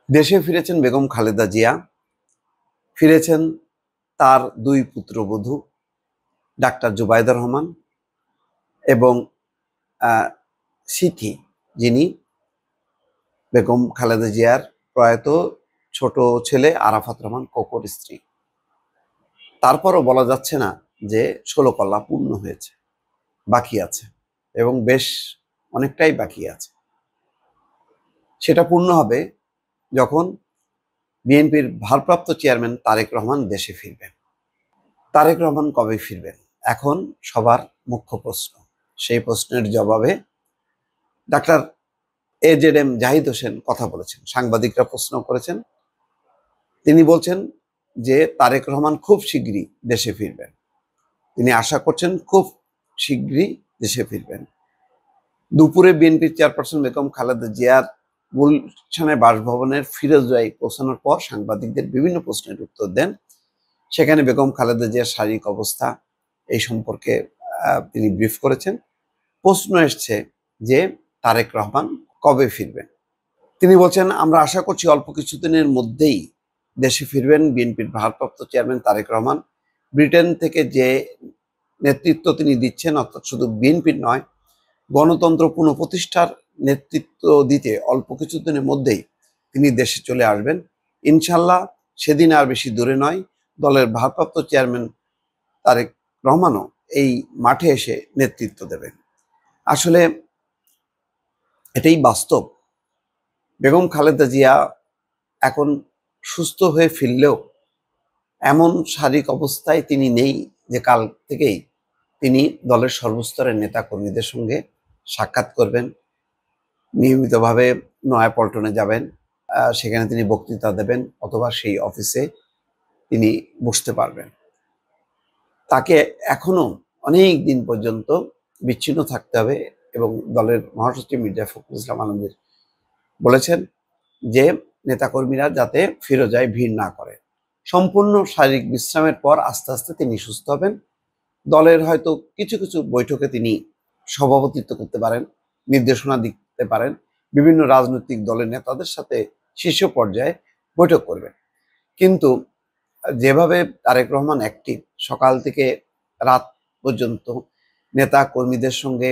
দেশে ফিরেছেন বেগম খালেদা জিয়া, ফিরেছেন তার দুই পুত্রবধূ ডাক্তার জুবাইদা রহমান এবং সিথি, যিনি বেগম খালেদা জিয়ার প্রয়াত ছোট ছেলে আরাফাত রহমান কোকোর স্ত্রী। তারপরও বলা যাচ্ছে না যে 16 কল্লা পূর্ণ হয়েছে, বাকি আছে এবং বেশ অনেকটাই বাকি আছে। সেটা পূর্ণ হবে যখন বিএনপির ভারপ্রাপ্ত চেয়ারম্যান তারেক রহমান দেশে ফিরবেন। তারেক রহমান কবে ফিরবেন এখন সবার মুখ্য প্রশ্ন। সেই প্রশ্নের জবাবে ডাক্তার AZM জাহিদ হোসেন কথা বলেছেন, সাংবাদিকরা প্রশ্ন করেছেন। তিনি বলছেন যে তারেক রহমান খুব শীঘ্রই দেশে ফিরবেন, তিনি আশা করছেন খুব শীঘ্রই দেশে ফিরবেন। দুপুরে বিএনপির চেয়ারপারসন বেগম খালেদা জিয়ার গুলশানের বাসভবনের ফিরোজগাঁয়ে পৌঁছানোর পর সাংবাদিকদের বিভিন্ন প্রশ্নের উত্তর দেন। সেখানে বেগম খালেদা জিয়ার শারীরিক অবস্থা এই সম্পর্কে তিনি ব্রিফ করেছেন। প্রশ্ন এসছে যে তারেক রহমান কবে ফিরবেন। তিনি বলছেন, আমরা আশা করছি অল্প কিছুদিনের মধ্যেই দেশে ফিরবেন বিএনপির ভারপ্রাপ্ত চেয়ারম্যান তারেক রহমান। ব্রিটেন থেকে যে নেতৃত্ব তিনি দিচ্ছেন, অর্থাৎ শুধু বিএনপির নয়, গণতন্ত্র পুনঃপ্রতিষ্ঠার নেতৃত্ব দিতে অল্প কিছুদিনের মধ্যেই তিনি দেশে চলে আসবেন ইনশাল্লাহ। সেদিন আর বেশি দূরে নয়, দলের ভারপ্রাপ্ত চেয়ারম্যান তারেক রহমানও এই মাঠে এসে নেতৃত্ব দেবেন। আসলে এটাই বাস্তব। বেগম খালেদা জিয়া এখন সুস্থ হয়ে ফিরলেও এমন শারীরিক অবস্থায় তিনি নেই যে কাল থেকেই তিনি দলের সর্বস্তরের নেতা কর্মীদের সঙ্গে সাক্ষাৎ করবেন, নিয়মিতভাবে নয়াপল্টনে যাবেন, সেখানে তিনি বক্তৃতা দেবেন অথবা সেই অফিসে তিনি বসতে পারবেন। তাকে এখনো অনেক দিন পর্যন্ত বিচ্ছিন্ন থাকতে হবে এবং দলের মহাসচিব মির্জা ফখরুল ইসলাম আলমগীর বলেছেন যে নেতাকর্মীরা যাতে ফিরোজায় ভিড় না করে। সম্পূর্ণ শারীরিক বিশ্রামের পর আস্তে আস্তে তিনি সুস্থ হবেন। দলের হয়তো কিছু কিছু বৈঠকে তিনি সভাপতিত্ব করতে পারেন, নির্দেশনা দিতে পারেন, বিভিন্ন রাজনৈতিক দলের নেতাদের সাথে শীর্ষ পর্যায়ে বৈঠক করবেন। কিন্তু যেভাবে তারেক রহমান অ্যাক্টিভ, সকাল থেকে রাত পর্যন্ত নেতা কর্মীদের সঙ্গে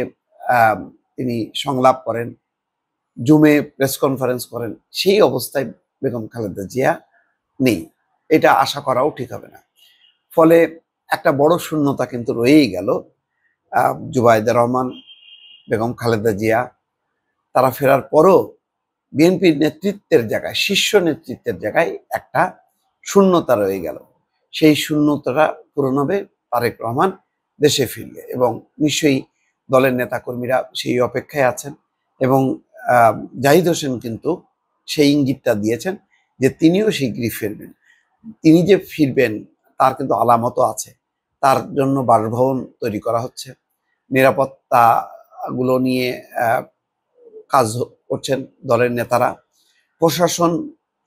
তিনি সংলাপ করেন, জুমে প্রেস কনফারেন্স করেন, সেই অবস্থায় বেগম খালেদা জিয়া নেই। এটা আশা করাও ঠিক হবে না। ফলে একটা বড় শূন্যতা কিন্তু রয়েই গেল। জুবাইদা রহমান, বেগম খালেদা জিয়া তারা ফেরার পরও বিএনপির নেতৃত্বের জায়গায়, শীর্ষ নেতৃত্বের জায়গায় একটা শূন্যতা রয়ে গেল। সেই শূন্যতাটা পূরণ হবে তারেক রহমান দেশে ফিরলে, এবং নিশ্চয়ই দলের নেতাকর্মীরা সেই অপেক্ষায় আছেন। এবং জাহিদ হোসেন কিন্তু সেই ইঙ্গিতটা দিয়েছেন যে তিনিও শীঘ্রই ফিরবেন। তিনি যে ফিরবেন তার কিন্তু আলামতও আছে। তার জন্য বাসভবন তৈরি করা হচ্ছে, নিরাপত্তাগুলো নিয়ে কাজ করছেন দলের নেতারা, প্রশাসন,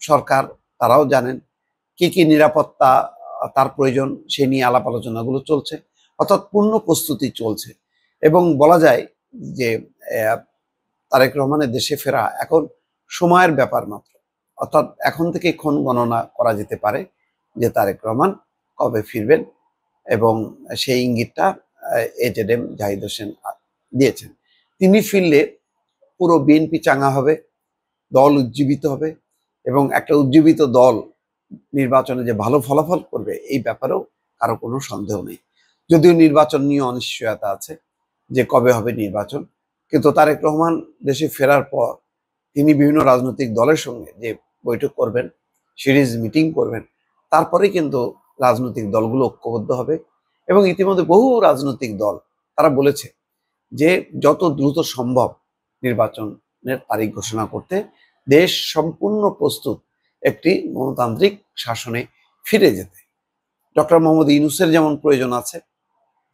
সরকার তারাও জানেন কি কি নিরাপত্তা তার প্রয়োজন, সে নিয়ে আলাপ আলোচনাগুলো চলছে। অর্থাৎ পূর্ণ প্রস্তুতি চলছে এবং বলা যায় যে তারেক রহমানের দেশে ফেরা এখন সময়ের ব্যাপার মাত্র। অর্থাৎ এখন থেকে ক্ষণ গণনা করা যেতে পারে যে তারেক রহমান কবে ফিরবেন, এবং সেই ইঙ্গিতটা AZM জাহিদ হোসেন দিয়েছেন। তিনি ফিরলে পুরো বিএনপি চাঙ্গা হবে, দল উজ্জীবিত হবে, এবং একটা উজ্জীবিত দল নির্বাচনে যে ভালো ফলাফল করবে এই ব্যাপারেও কারো কোনো সন্দেহ নেই। যদিও নির্বাচন নিয়ে অনিশ্চয়তা আছে যে কবে হবে নির্বাচন, কিন্তু তারেক রহমান দেশে ফেরার পর তিনি বিভিন্ন রাজনৈতিক দলের সঙ্গে যে বৈঠক করবেন, সিরিজ মিটিং করবেন, তারপরে কিন্তু রাজনৈতিক দলগুলো ঐক্যবদ্ধ হবে। এবং ইতিমধ্যে বহু রাজনৈতিক দল তারা বলেছে যে যত দ্রুত সম্ভব নির্বাচনের তারিখ ঘোষণা করতে দেশ সম্পূর্ণ প্রস্তুত একটি গণতান্ত্রিক শাসনে ফিরে যেতে। ডক্টর মোহাম্মদ ইউনূসের যেমন প্রয়োজন আছে,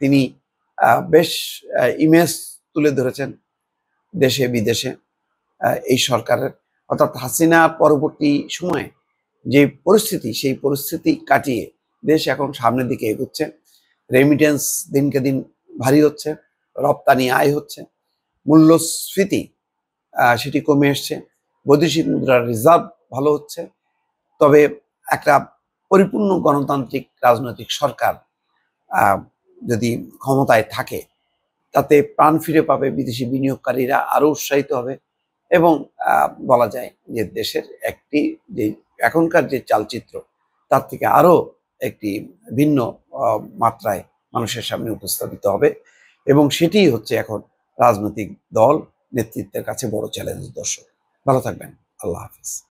তিনি বেশ ইমেজ তুলে ধরেছেন দেশে বিদেশে এই সরকারের, অর্থাৎ হাসিনা পরবর্তী সময়ে যে পরিস্থিতি, সেই পরিস্থিতি কাটিয়ে দেশ এখন সামনের দিকে এগোচ্ছে। রেমিটেন্স দিনকে দিন ভারী হচ্ছে, রপ্তানি আয় হচ্ছে, মূল্যস্ফীতি সেটি কমে এসছে, বৈদেশিক মুদ্রার রিজার্ভ ভালো হচ্ছে। তবে একটা পরিপূর্ণ গণতান্ত্রিক রাজনৈতিক সরকার যদি ক্ষমতায় থাকে, তাতে প্রাণ ফিরে পাবে, বিদেশি বিনিয়োগকারীরা আরো উৎসাহিত হবে এবং বলা যায় যে দেশের একটি যে এখনকার যে চালচিত্র, তার থেকে আরো একটি ভিন্ন মাত্রায় মানুষের সামনে উপস্থাপিত হবে এবং সেটিই হচ্ছে এখন রাজনৈতিক দল নেতৃত্বের কাছে বড় চ্যালেঞ্জ। দর্শক ভালো থাকবেন। আল্লাহ হাফিজ।